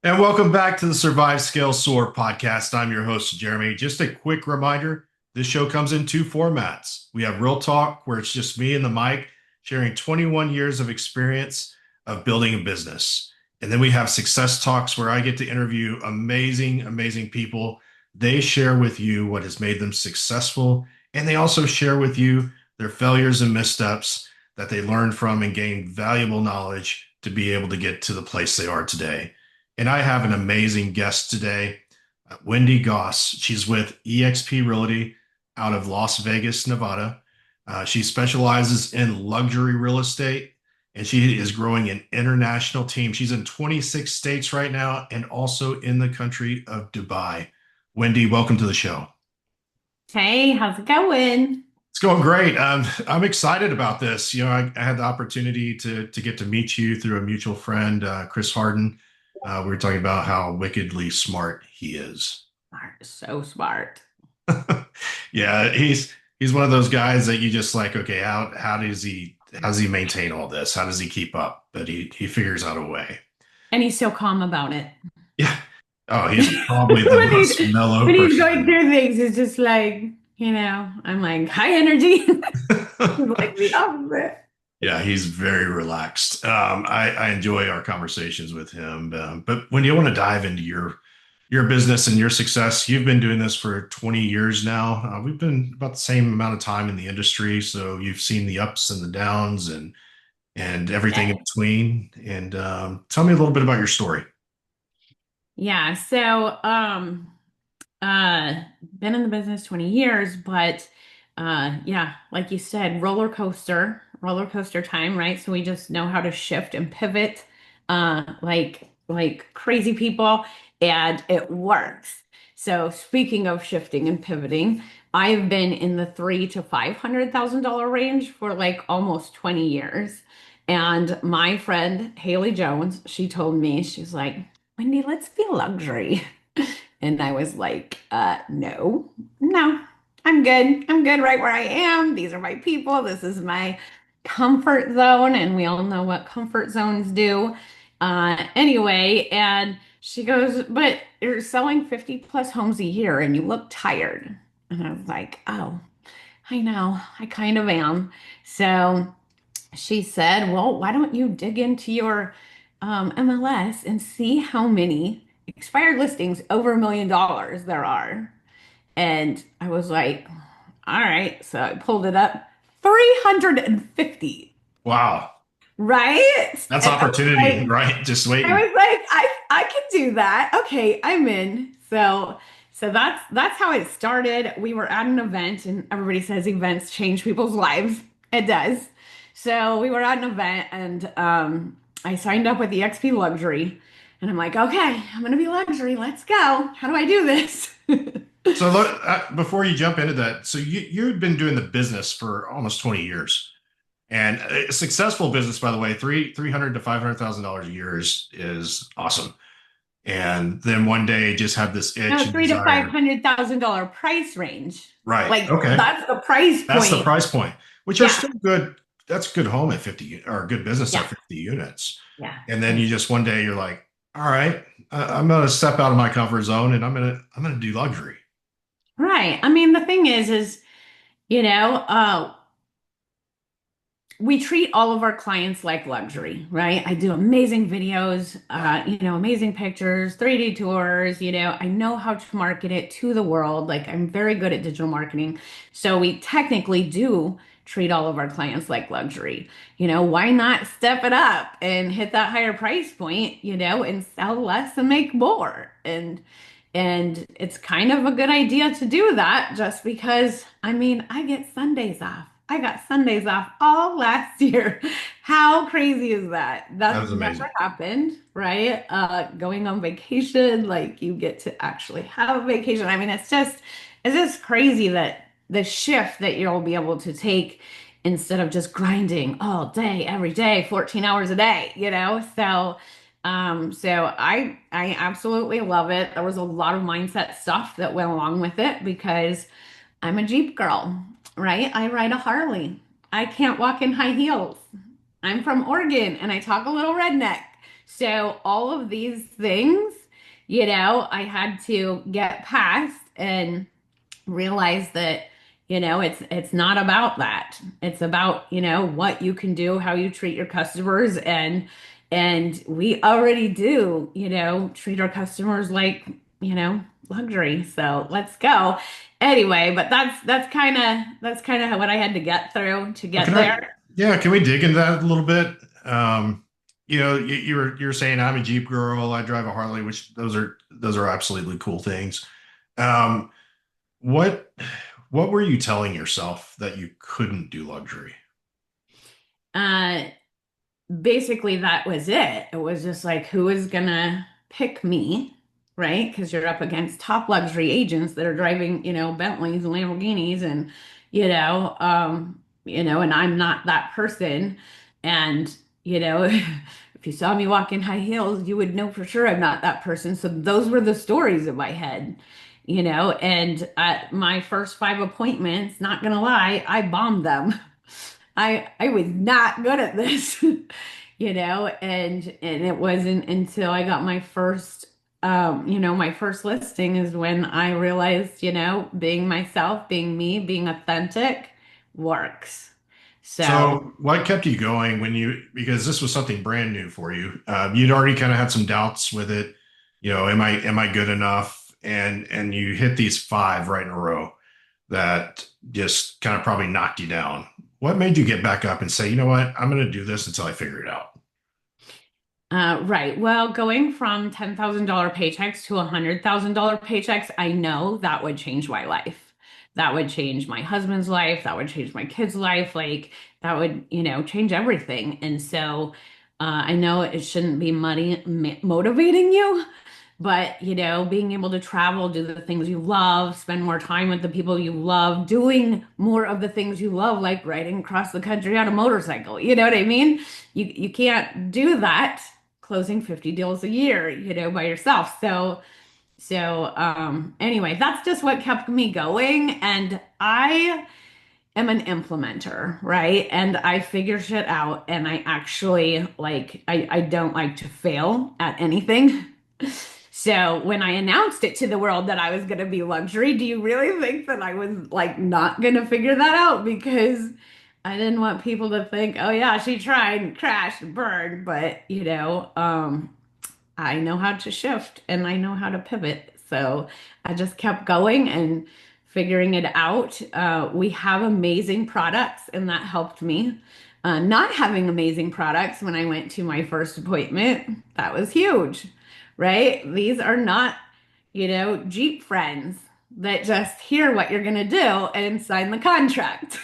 And welcome back to the Survive Scale Soar Podcast. I'm your host, Jeremy. Just a quick reminder, this show comes in two formats. We have Real Talk, where it's just me and the mic sharing 21 years of experience of building a business. And then we have Success Talks, where I get to interview amazing people. They share with you what has made them successful, and they also share with you their failures and missteps that they learned from and gained valuable knowledge to be able to get to the place they are today. And I have an amazing guest today, Windy Goss. She's with eXp Realty out of Las Vegas, Nevada. She specializes in luxury real estate and she is growing an international team. She's in 26 states right now and also in the country of Dubai. Wendy, welcome to the show. Hey, how's it going? It's going great. I'm excited about this. I had the opportunity to get to meet you through a mutual friend, Chris Harden. We were talking about how wickedly smart he is. Smart, so smart. Yeah, he's one of those guys that you just like, okay, how does he maintain all this? How does he keep up? But he figures out a way. And he's so calm about it. Yeah. Oh, he's probably the When most mellow when he's person going through things, it's just like, I'm like high energy. He's I know. like the opposite. Yeah, he's very relaxed. I enjoy our conversations with him. But when you want to dive into your business and your success, you've been doing this for 20 years now. We've been about the same amount of time in the industry, so you've seen the ups and the downs and everything in Yeah. between. And tell me a little bit about your story. Yeah. Been in the business 20 years, but yeah, like you said, roller coaster time, right? So we just know how to shift and pivot like crazy people, and it works. So speaking of shifting and pivoting, I've been in the three to $500,000 range for like almost 20 years. And my friend Haley Jones, she told me, she's like, Wendy, let's be luxury. And I was like, no, I'm good. I'm good right where I am. These are my people. This is my comfort zone. And we all know what comfort zones do. Anyway, and she goes, but you're selling 50 plus homes a year and you look tired. And I was like, oh, I know. I kind of am. So she said, well, why don't you dig into your MLS and see how many expired listings over $1 million there are? And I was like, all right. So I pulled it up 350, Wow, right? that's And opportunity, right? Just I waiting. was like, I can do that. Okay, I'm in. So that's how it started. We were at an event, and everybody says events change people's lives. It does. So we were at an event, and I signed up with the XP Luxury, and I'm like, okay, I'm gonna be luxury. Let's go. How do I do this? So look, before you jump into that, so you've been doing the business for almost 20 years. And a successful business, by the way, three hundred to $500,000 a year is awesome. And then one day just have this itch No, and three to five desire. hundred thousand dollar price range. Right. Like Okay. that's the price That's the point. price point, which are Yeah, still good. That's a good home at 50 or a good business at yeah, 50 units. yeah. And then you just one day you're like, all right, I'm going to step out of my comfort zone and I'm going to do luxury. Right. I mean, the thing is, you know, uh, we treat all of our clients like luxury, right? I do amazing videos, amazing pictures, 3D tours, I know how to market it to the world. Like I'm very good at digital marketing. So we technically do treat all of our clients like luxury. Why not step it up and hit that higher price point, and sell less and make more? And it's kind of a good idea to do that just because, I mean, I get Sundays off. I got Sundays off all last year. How crazy is that? That That's was never amazing. happened, right? Going on vacation, like you get to actually have a vacation. I mean, it's just crazy that the shift that you'll be able to take instead of just grinding all day, every day, 14 hours a day, so I absolutely love it. There was a lot of mindset stuff that went along with it because I'm a Jeep girl, right? I ride a Harley. I can't walk in high heels. I'm from Oregon and I talk a little redneck. So all of these things, I had to get past and realize that it's not about that. It's about what you can do, how you treat your customers, and we already do treat our customers like luxury. So let's go anyway. But that's kind of what I had to get through to get Can I? there. Yeah, can we dig into that a little bit? You're saying I'm a Jeep girl. I drive a Harley, which those are absolutely cool things. Um, what what were you telling yourself that you couldn't do luxury? uh Basically that was it. It was just like, who is gonna pick me, right? Because you're up against top luxury agents that are driving, Bentleys and Lamborghinis, and and I'm not that person. And if you saw me walk in high heels, you would know for sure I'm not that person. So those were the stories in my head. And at my first five appointments, not gonna lie, I bombed them. I was not good at this, and it wasn't until I got my first my first listing is when I realized, being myself, being me, being authentic works. So, So, what kept you going because this was something brand new for you? You'd already kind of had some doubts with it. Am I good enough? And you hit these five right in a row that just kind of probably knocked you down. What made you get back up and say, you know what, I'm going to do this until I figure it out? right. Well, going from $10,000 paychecks to $100,000 paychecks, I know that would change my life. That would change my husband's life. That would change my kid's life. Like that would, change everything. And so I know it shouldn't be money motivating you, but being able to travel, do the things you love, spend more time with the people you love, doing more of the things you love, like riding across the country on a motorcycle. You know what I mean? You can't do that closing 50 deals a year, by yourself. So anyway, that's just what kept me going. And I am an implementer, right? And I figure shit out, and I actually I don't like to fail at anything. So when I announced it to the world that I was going to be luxury, do you really think that I was like not going to figure that out? Because I didn't want people to think, oh yeah, she tried and crashed and burned. But I know how to shift and I know how to pivot. So I just kept going and figuring it out. We have amazing products, and that helped me. Not having amazing products when I went to my first appointment, that was huge, right? These are not, Jeep friends that just hear what you're going to do and sign the contract.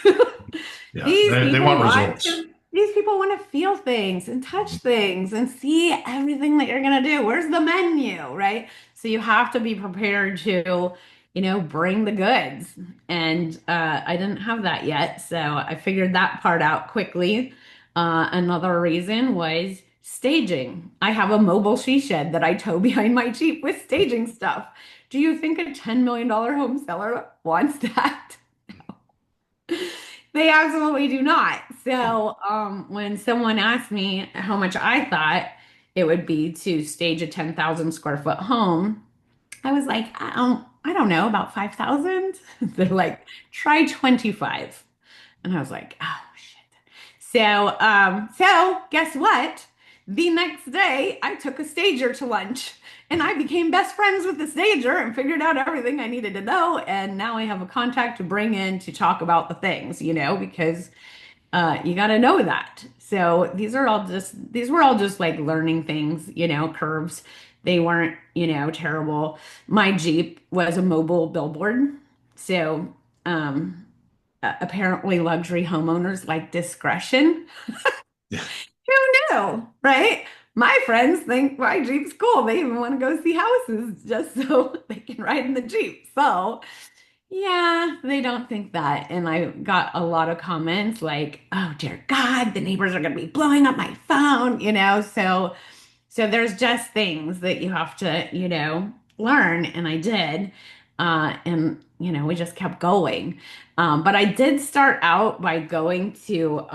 Yeah, These they people want want results. to these people want to feel things and touch things and see everything that you're going to do. Where's the menu, right? So you have to be prepared to, bring the goods. And I didn't have that yet. So I figured that part out quickly. Another reason was staging. I have a mobile she shed that I tow behind my Jeep with staging stuff. Do you think a $10 million home seller wants that? They absolutely do not. So, when someone asked me how much I thought it would be to stage a 10,000 square foot home, I was like, I don't know, about 5,000. They're like, try 25. And I was like, oh shit. So guess what? The next day, I took a stager to lunch and I became best friends with the stager and figured out everything I needed to know. And now I have a contact to bring in to talk about the things, because you got to know that. So these were all just like learning things, curves. They weren't, terrible. My Jeep was a mobile billboard. So, apparently luxury homeowners like discretion. Yeah. Who knew, right? My friends think my Jeep's cool. They even want to go see houses just so they can ride in the Jeep. So, yeah, they don't think that. And I got a lot of comments like, "Oh dear God, the neighbors are going to be blowing up my phone," So there's just things that you have to, learn, and I did. And we just kept going. But I did start out by going to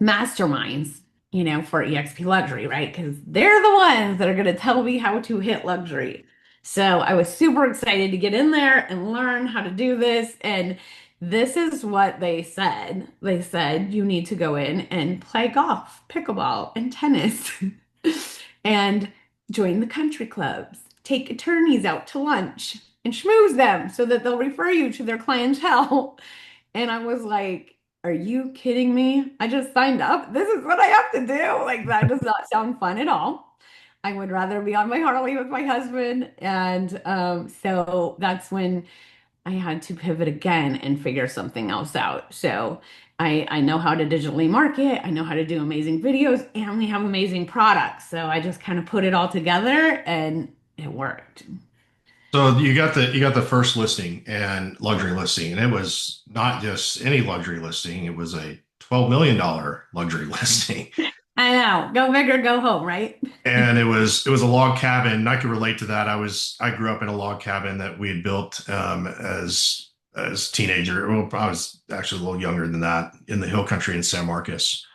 masterminds. for EXP Luxury, right? Because they're the ones that are going to tell me how to hit luxury. So I was super excited to get in there and learn how to do this. And this is what they said. They said you need to go in and play golf, pickleball, and tennis, and join the country clubs, take attorneys out to lunch and schmooze them so that they'll refer you to their clientele. And I was like, are you kidding me? I just signed up. This is what I have to do. Like, that does not sound fun at all. I would rather be on my Harley with my husband. And so that's when I had to pivot again and figure something else out. So I know how to digitally market, I know how to do amazing videos, and we have amazing products. So I just kind of put it all together and it worked. So you got the first listing and luxury listing, and it was not just any luxury listing. It was a $12 million luxury listing, I know. Go big or go home, right? and it was a log cabin. And I could relate to that. I grew up in a log cabin that we had built as teenager. Well, I was actually a little younger than that in the hill country in San Marcos.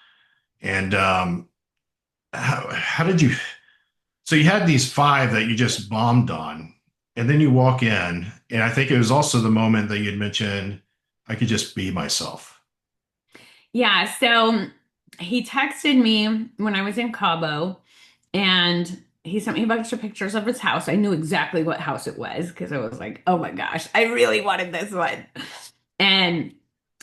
And how did you? So you had these five that you just bombed on, and then you walk in, and I think it was also the moment that you'd mentioned I could just be myself. Yeah, so he texted me when I was in Cabo and he sent me a bunch of pictures of his house. I knew exactly what house it was because I was like, oh my gosh, I really wanted this one. And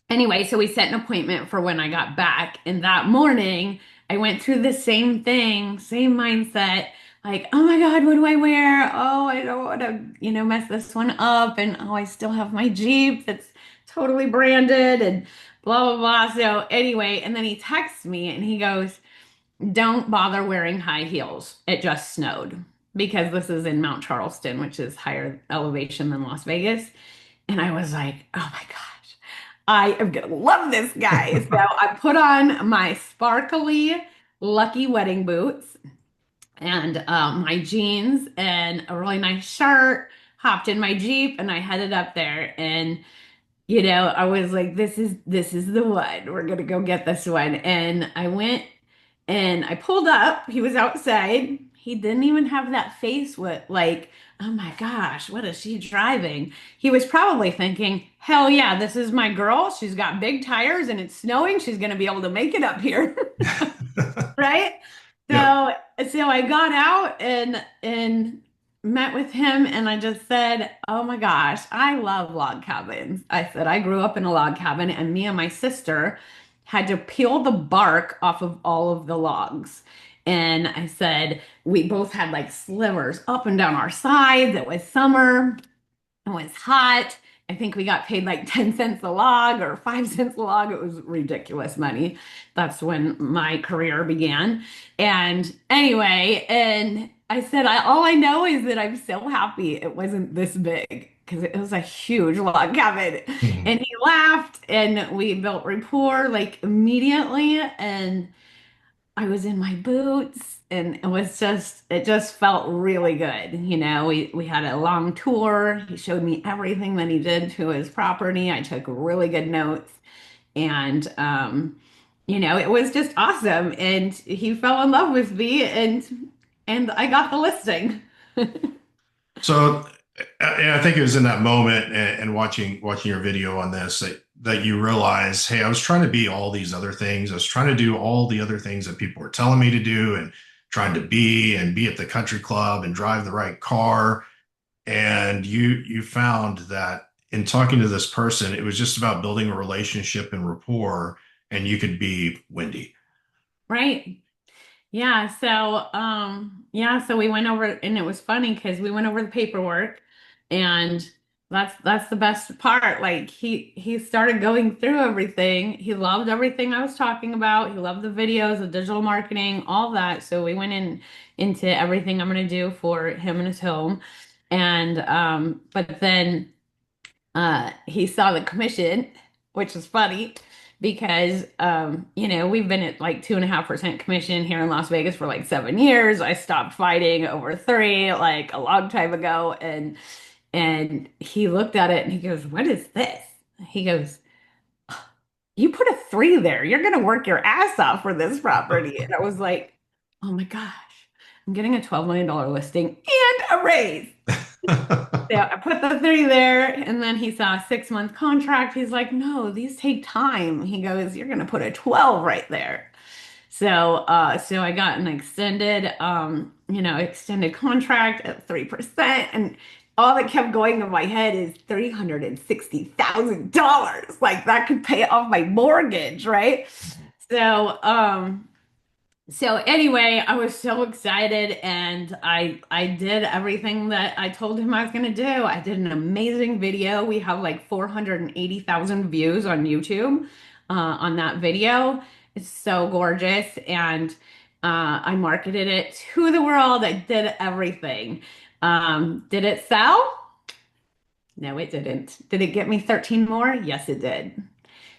anyway, so we set an appointment for when I got back. And that morning, I went through the same thing, same mindset. Like, oh my God, what do I wear? Oh, I don't want to, mess this one up. And oh, I still have my Jeep that's totally branded and blah, blah, blah. So anyway, and then he texts me and he goes, don't bother wearing high heels. It just snowed because this is in Mount Charleston, which is higher elevation than Las Vegas. And I was like, oh my gosh, I am gonna love this guy. So I put on my sparkly lucky wedding boots and my jeans and a really nice shirt, hopped in my Jeep and I headed up there. And I was like, this is the one. We're gonna go get this one. And I went and I pulled up. He was outside. He didn't even have that face with like, oh my gosh, what is she driving? He was probably thinking, hell yeah, this is my girl. She's got big tires and it's snowing. She's gonna be able to make it up here. Right? Yeah. So I got out and met with him and I just said, "Oh my gosh, I love log cabins." I said, "I grew up in a log cabin and me and my sister had to peel the bark off of all of the logs." And I said, "We both had like slivers up and down our sides. It was summer. It was hot. I think we got paid like 10 cents a log or 5 cents a log. It was ridiculous money. That's when my career began. And anyway, and I said, all I know is that I'm so happy it wasn't this big because it was a huge log cabin." Mhm. And he laughed and we built rapport like immediately. And I was in my boots and it just felt really good. We had a long tour. He showed me everything that he did to his property. I took really good notes and it was just awesome. And he fell in love with me and I got the listing. So and I think it was in that moment and watching your video on this that you realize, hey, I was trying to be all these other things. I was trying to do all the other things that people were telling me to do and trying to be at the country club and drive the right car. And you found that in talking to this person, it was just about building a relationship and rapport, and you could be Windy. Right. So we went over and it was funny because we went over the paperwork and that's the best part. Like he started going through everything. He loved everything I was talking about. He loved the videos, the digital marketing, all that. So we went into everything I'm gonna do for him and his home. And but then he saw the commission, which is funny because we've been at like 2.5% commission here in Las Vegas for like 7 years. I stopped fighting over three like a long time ago, and he looked at it and he goes, "What is this?" He goes, "You put a three there. You're going to work your ass off for this property. And I was like, oh my gosh, I'm getting a $12 million listing and a raise. So I put the three there, and then he saw a 6 month contract. He's like, no, these take time. He goes, you're going to put a 12 right there. So I got an extended contract at 3%. And all that kept going in my head is $360,000. Like that could pay off my mortgage, right? So, so anyway, I was so excited and I did everything that I told him I was going to do. I did an amazing video. We have like 480,000 views on YouTube on that video. It's so gorgeous and I marketed it to the world. I did everything. Did it sell? No, it didn't. Did it get me 13 more? Yes, it did.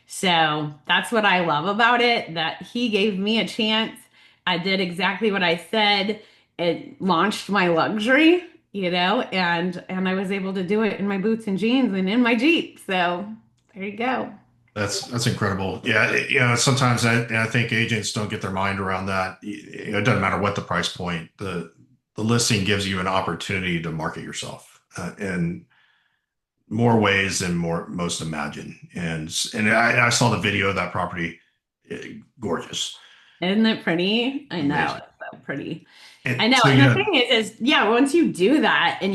So that's what I love about it, that he gave me a chance. I did exactly what I said. It launched my luxury, and I was able to do it in my boots and jeans and in my Jeep. So there you go. That's incredible. Yeah, sometimes I think agents don't get their mind around that. It doesn't matter what the price point. The listing gives you an opportunity to market yourself in more ways than most imagine. And I saw the video of that property. Gorgeous. Isn't it pretty? I know, Amazing. it's so pretty. And I know. so And you the had thing is, yeah, once you do that and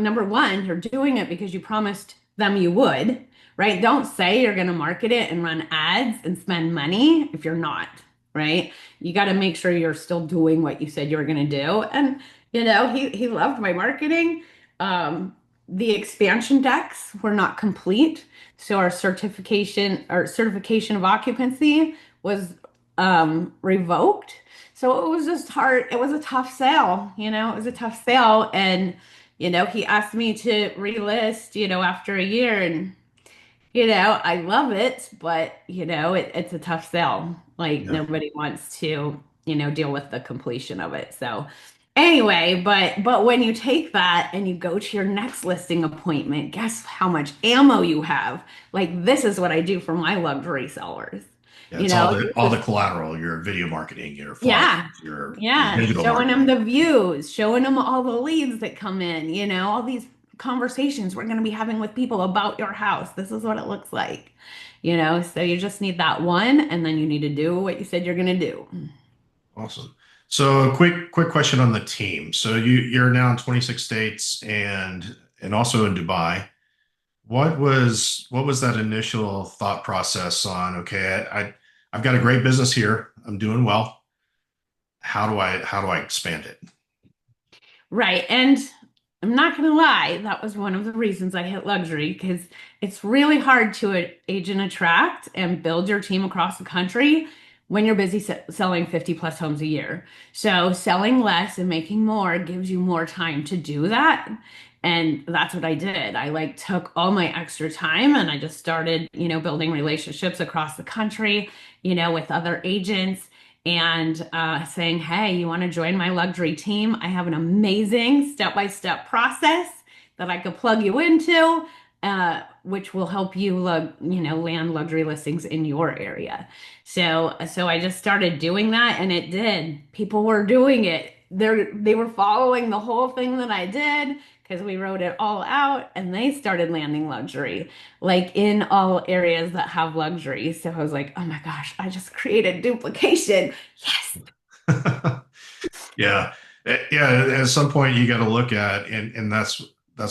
number one, you're doing it because you promised them you would, right? Don't say you're going to market it and run ads and spend money if you're not, right? You got to make sure you're still doing what you said you were going to do. And, he loved my marketing. The expansion decks were not complete. So our certification of occupancy was revoked. So it was just hard. It was a tough sale, it was a tough sale. And, he asked me to relist, after a year. And, I love it, but, it's a tough sell. Like yeah. nobody wants to, deal with the completion of it. So anyway, but when you take that and you go to your next listing appointment, guess how much ammo you have? Like this is what I do for my luxury sellers. Yeah, it's all the collateral, your video marketing, your flyers, Yeah. your Yeah. digital Showing marketing. them the views, showing them all the leads that come in, all these conversations we're going to be having with people about your house. This is what it looks like, so you just need that one and then you need to do what you said you're going to do. Awesome. So a quick question on the team. So you're now in 26 states and also in Dubai. What was that initial thought process on, okay, I've got a great business here. I'm doing well. How do I expand it? Right. And I'm not going to lie, that was one of the reasons I hit luxury because it's really hard to age and attract and build your team across the country when you're busy selling 50 plus homes a year. So selling less and making more gives you more time to do that. And that's what I did. I like took all my extra time and I just started, building relationships across the country, with other agents and saying, hey, you want to join my luxury team? I have an amazing step-by-step process that I could plug you into, which will help you, land luxury listings in your area. So I just started doing that, and it did. People were doing it. They were following the whole thing that I did because we wrote it all out, and they started landing luxury like in all areas that have luxury. So I was like, oh my gosh, I just created duplication. Yes. Yeah. Yeah. At some point you got to look at, and that's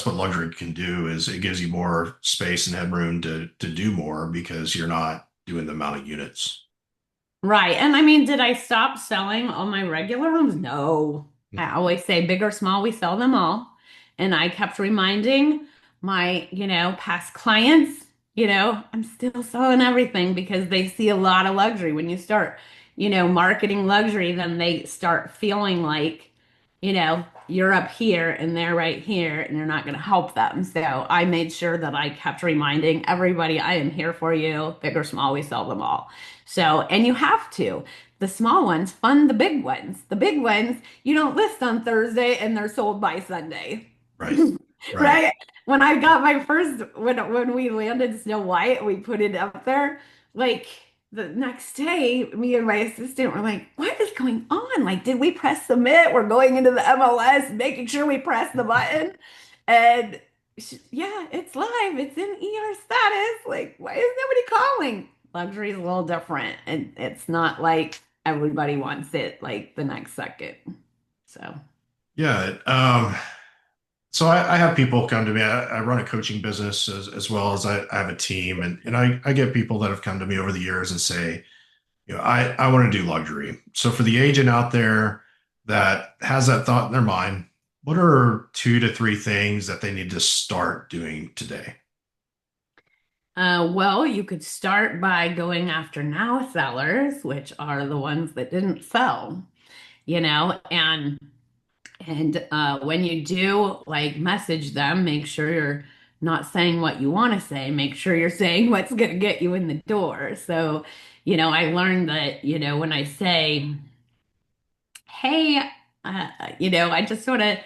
what luxury can do is it gives you more space and headroom to do more because you're not doing the amount of units. Right. And I mean, did I stop selling all my regular homes? No. I always say big or small, we sell them all. And I kept reminding my, past clients, I'm still selling everything because they see a lot of luxury. When you start, marketing luxury, then they start feeling like, you're up here and they're right here and you're not going to help them. So I made sure that I kept reminding everybody, I am here for you. Big or small, we sell them all. So, and you have to. The small ones fund the big ones. The big ones, you don't list on Thursday and they're sold by Sunday. Right. Right. Right? When I got my first, when we landed Snow White, we put it up there. Like the next day, me and my assistant were like, what is going on? Like, did we press submit? We're going into the MLS, making sure we press the button. And yeah, it's live. It's in ER status. Like, why is nobody calling? Luxury is a little different. And it's not like everybody wants it like the next second. So, Yeah. So I have people come to me. I run a coaching business as well as I have a team, and I get people that have come to me over the years and say, I want to do luxury. So for the agent out there that has that thought in their mind, what are 2 to 3 things that they need to start doing today? well, you could start by going after now sellers, which are the ones that didn't sell, and when you do like message them, make sure you're not saying what you want to say. Make sure you're saying what's going to get you in the door. So, I learned that, when I say, hey, I just sort of,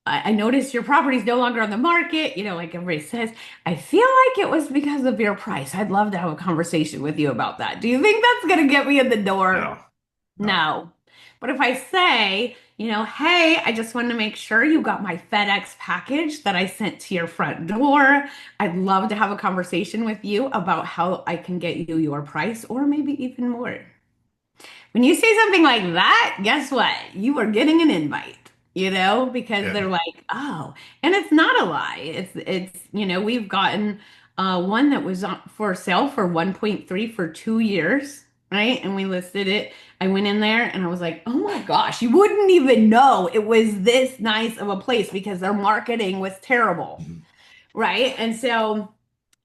I noticed your property's no longer on the market, like everybody says, I feel like it was because of your price. I'd love to have a conversation with you about that. Do you think that's going to get me in the door? No, no. No. But if I say, hey, I just wanted to make sure you got my FedEx package that I sent to your front door. I'd love to have a conversation with you about how I can get you your price or maybe even more. When you say something like that, guess what? You are getting an invite, because Yeah. they're like, oh, and it's not a lie. We've gotten one that was for sale for 1.3 for 2 years, right? And we listed it. I went in there and I was like, oh my gosh, you wouldn't even know it was this nice of a place because their marketing was terrible, Mhm. right? And so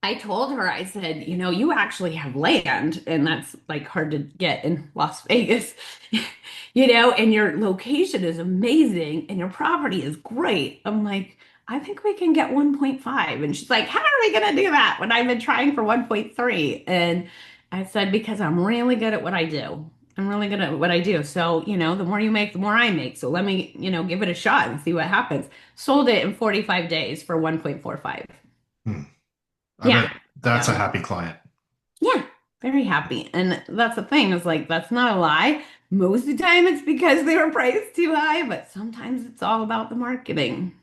I told her, I said, you actually have land, and that's like hard to get in Las Vegas, and your location is amazing and your property is great. I'm like, I think we can get 1.5. And she's like, how are we going to do that when I've been trying for 1.3? And I said, because I'm really good at what I do. I'm really good at what I do. So, the more you make, the more I make. So let me, give it a shot and see what happens. Sold it in 45 days for 1.45. Hmm. I Yeah. bet that's a So, happy client. yeah, very happy. And that's the thing is like, that's not a lie. Most of the time it's because they were priced too high, but sometimes it's all about the marketing.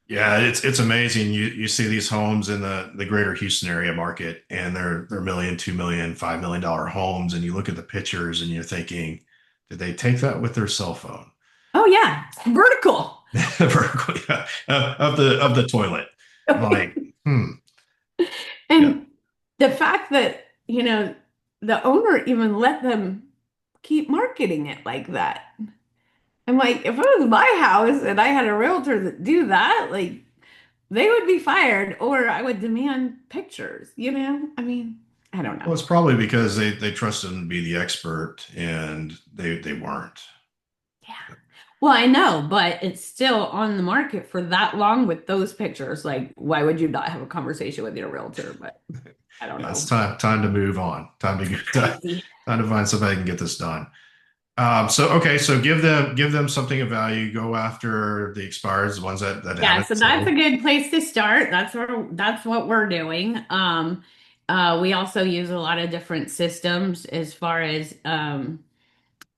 Yeah, it's amazing. You see these homes in the greater Houston area market, and they're million, 2 million, $5 million homes, and you look at the pictures and you're thinking, did they take that with their cell phone? Oh, yeah, vertical. Vertical, yeah, of the toilet. Like, yeah. And the fact that, the owner even let them keep marketing it like that. I'm like, if it was my house and I had a realtor that do that, like they would be fired or I would demand pictures, I mean, I don't know. Well, it's probably because they trusted him to be the expert, and they weren't. Yeah. Well, I know, but it's still on the market for that long with those pictures. Like, why would you not have a conversation with your realtor? But I don't Yeah, it's know. time to move on. Time to get Crazy. time to find somebody who can get this done. So okay, so give them something of value. Go after the expireds, the ones that Yeah, haven't so that's a sold. good place to start. That's what we're doing. We also use a lot of different systems as far as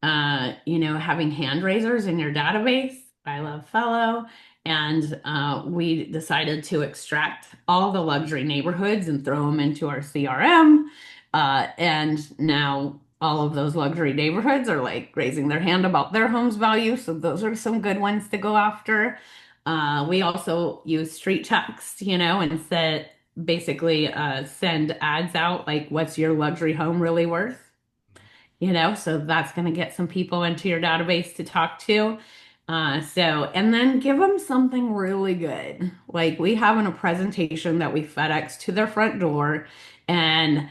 having hand raisers in your database. I love Fellow. And we decided to extract all the luxury neighborhoods and throw them into our CRM. And now all of those luxury neighborhoods are like raising their hand about their home's value. So those are some good ones to go after. We also use street text, and basically send ads out like, what's your luxury home really worth? So that's going to get some people into your database to talk to. And then give them something really good. Like we have in a presentation that we FedEx to their front door, and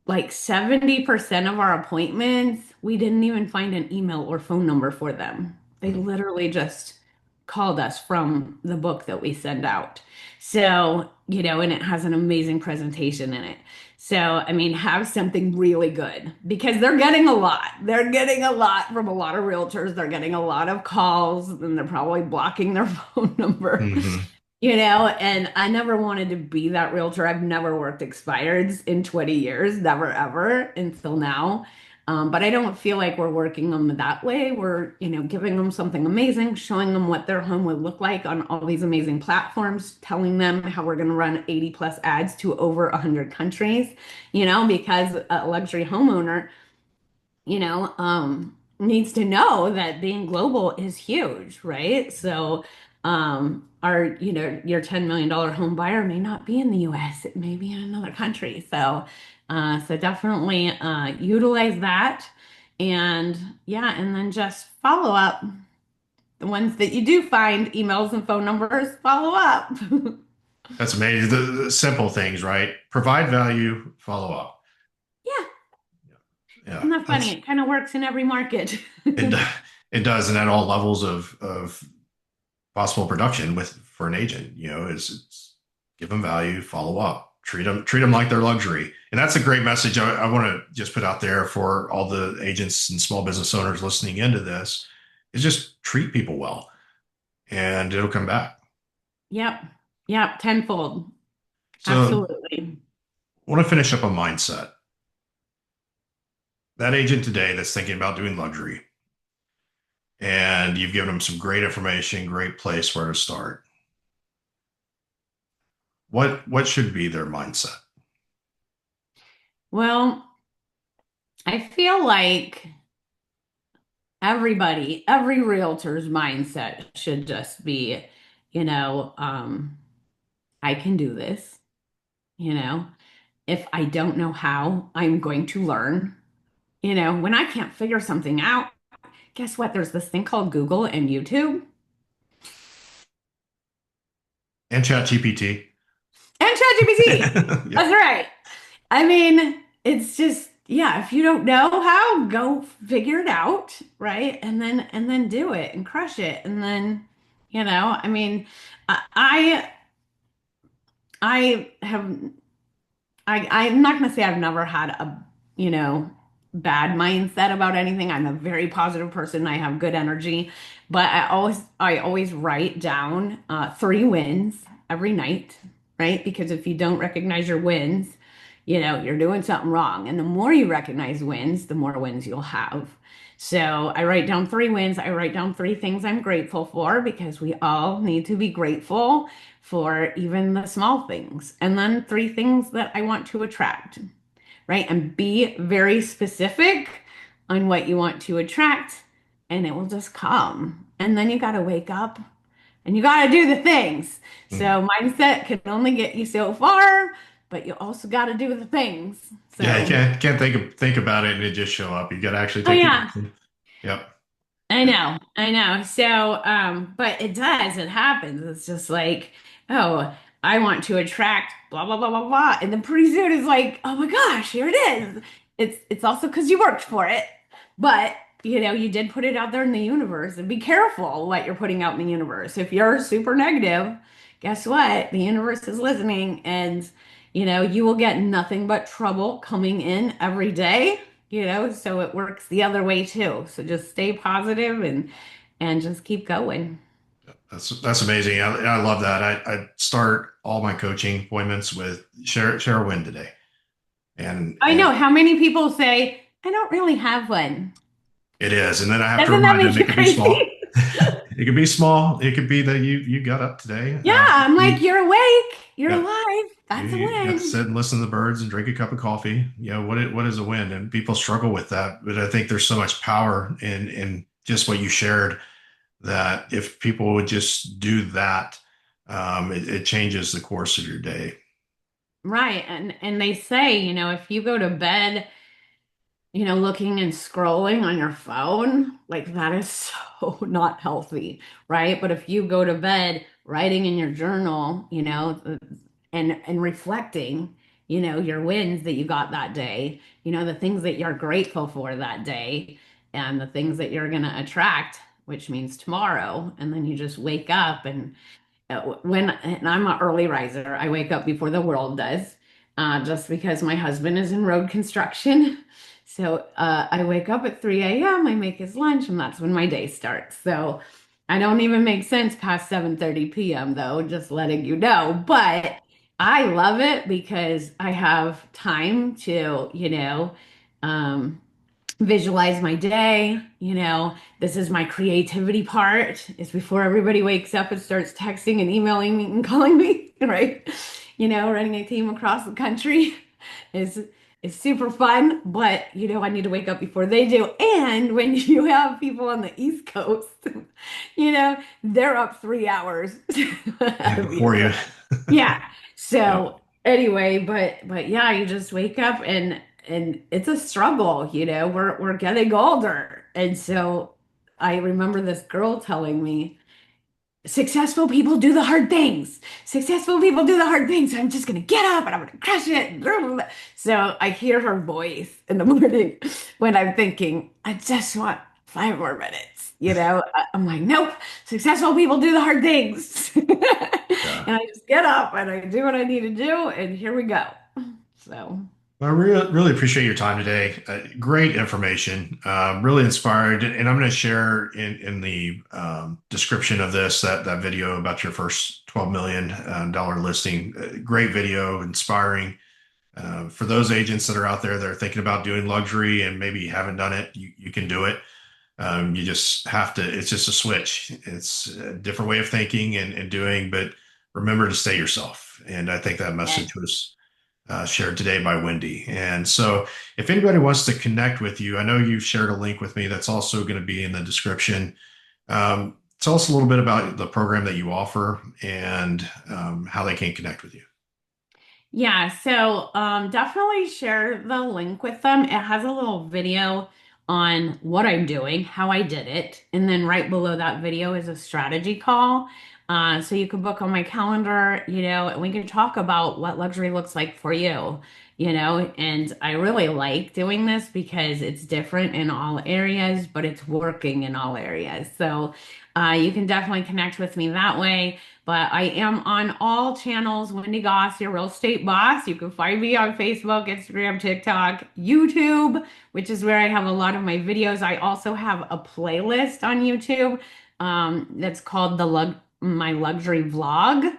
like 70% of our appointments, we didn't even find an email or phone number for them. They Mhm. literally just called us from the book that we send out. So, and it has an amazing presentation in it. So, I mean, have something really good because they're getting a lot. They're getting a lot from a lot of realtors. They're getting a lot of calls and they're probably blocking their phone number. Mhm. And I never wanted to be that realtor. I've never worked expireds in 20 years, never ever until now. But I don't feel like we're working them that way. We're, giving them something amazing, showing them what their home would look like on all these amazing platforms, telling them how we're going to run 80 plus ads to over 100 countries, because a luxury homeowner needs to know that being global is huge, right? So, your $10 million home buyer may not be in the US, it may be in another country. So definitely utilize that. And yeah, and then just follow up. The ones that you do find, emails and phone numbers, follow up. That's amazing. The simple things, right? Provide value, follow up. Yeah, Yeah, isn't that funny? that's It kind of works in every market. it. It does, and at all levels of possible production with for an agent, is give them value, follow up, treat them like their luxury, and that's a great message. I want to just put out there for all the agents and small business owners listening into this: is just treat people well, and it'll come back. Yep. Yep. Tenfold. So, Absolutely. I want to finish up a mindset. That agent today that's thinking about doing luxury, and you've given them some great information, great place where to start. What should be their mindset? Well, I feel like every realtor's mindset should just be, you know, um, I can do this, you know. If I don't know how, I'm going to learn. When I can't figure something out, guess what? There's this thing called Google and YouTube And chat GPT. and ChatGPT. Yeah. That's right. I mean, it's just, yeah, if you don't know how, go figure it out, right? And then do it and crush it. And then, I mean, I I have I'm not gonna say I've never had a, you know, bad mindset about anything. I'm a very positive person. I have good energy, but I always write down 3 wins every night, right? Because if you don't recognize your wins, you're doing something wrong. And the more you recognize wins, the more wins you'll have. So I write down 3 wins. I write down 3 things I'm grateful for because we all need to be grateful for even the small things. And then 3 things that I want to attract, right? And be very specific on what you want to attract, and it will just come. And then you got to wake up and you got to do the things. Mm. So mindset can only get you so far, but you also got to do the things. Yeah, you So, can't think about it and it just show up. You got to actually oh take the yeah, action. Yep. I know, I know. So, but it does, it happens. It's just like, oh, I want to attract blah blah blah blah blah. And then pretty soon it's like, oh my gosh, here it is. It's also because you worked for it. But you did put it out there in the universe and be careful what you're putting out in the universe. If you're super negative, guess what? The universe is listening and you will get nothing but trouble coming in every day, so it works the other way too. So just stay positive and just keep going. That's amazing. I love that. I start all my coaching appointments with share a win today. I And know how many people say, I don't really have one. it is. And then I have to Doesn't that remind make them it you could be small. crazy? It could be small. It could be that you got up today. Yeah, I'm like, you're awake, you're Yeah. alive. That's a You got to win. sit and listen to the birds and drink a cup of coffee. What is a win? And people struggle with that. But I think there's so much power in just what you shared that if people would just do that, it changes the course of your day. Right. And they say, if you go to bed looking and scrolling on your phone, like that is so not healthy, right? But if you go to bed writing in your journal, and reflecting, your wins that you got that day, the things that you're grateful for that day, and the things that you're going to attract, which means tomorrow, and then you just wake up and I'm an early riser. I wake up before the world does, just because my husband is in road construction. So I wake up at 3 a.m. I make his lunch, and that's when my day starts. So I don't even make sense past 7:30 p.m. though, just letting you know. But I love it because I have time to, um, visualize my day. This is my creativity part. It's before everybody wakes up and starts texting and emailing me and calling me, right? Running a team across the country is is super fun, but I need to wake up before they do. And when you have people on the East Coast, they're up 3 hours ahead Yeah, of you. before you. Yeah. Yep. So anyway, but yeah, you just wake up and it's a struggle, we're getting older. And so I remember this girl telling me, successful people do the hard things. Successful people do the hard things. So I'm just gonna get up and I'm gonna crush it. So I hear her voice in the morning when I'm thinking, I just want 5 more minutes. I'm like, nope, successful people do the hard things. Yeah. And I just get up and I do what I need to do, and here we go. So I really appreciate your time today. Great information, really inspired. And I'm going to share in the description of this that video about your first $12 million listing. Great video, inspiring. For those agents that are out there that are thinking about doing luxury and maybe haven't done it, you can do it. You just have to, it's just a switch. It's a different way of thinking and doing, but remember to stay yourself. And I think that yes. message was shared today by Windy. And so, if anybody wants to connect with you, I know you've shared a link with me that's also going to be in the description. Tell us a little bit about the program that you offer and how they can connect with you. Yeah, so definitely share the link with them. It has a little video on what I'm doing, how I did it, and then right below that video is a strategy call. So you can book on my calendar, and we can talk about what luxury looks like for you, and I really like doing this because it's different in all areas, but it's working in all areas. So you can definitely connect with me that way. But I am on all channels, Windy Goss, your real estate boss. You can find me on Facebook, Instagram, TikTok, YouTube, which is where I have a lot of my videos. I also have a playlist on YouTube that's called my luxury vlog,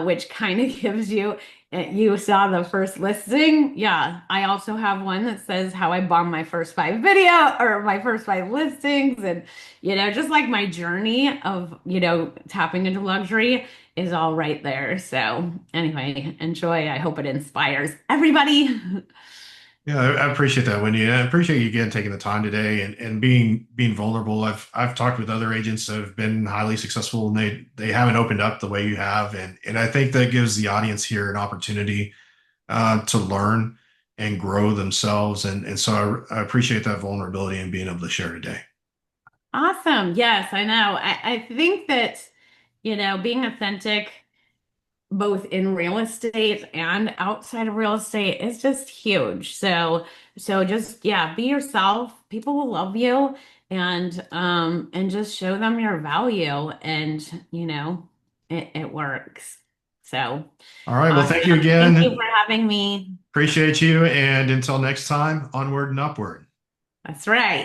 which kind of gives you. You saw the first listing. Yeah, I also have one that says how I bombed my first 5 video or my first 5 listings, and just like my journey of, tapping into luxury is all right there. So anyway, enjoy. I hope it inspires everybody. Yeah, I appreciate that, Wendy. And I appreciate you again taking the time today and being vulnerable. I've talked with other agents that have been highly successful and they haven't opened up the way you have. And I think that gives the audience here an opportunity to learn and grow themselves. And so I appreciate that vulnerability and being able to share today. Awesome. Yes, I know. I think that, being authentic both in real estate and outside of real estate is just huge. So just yeah, be yourself. People will love you, and just show them your value, and it works. So All right. Well, awesome. thank you Thank you again. for having me. Appreciate you. And until next time, onward and upward. That's right.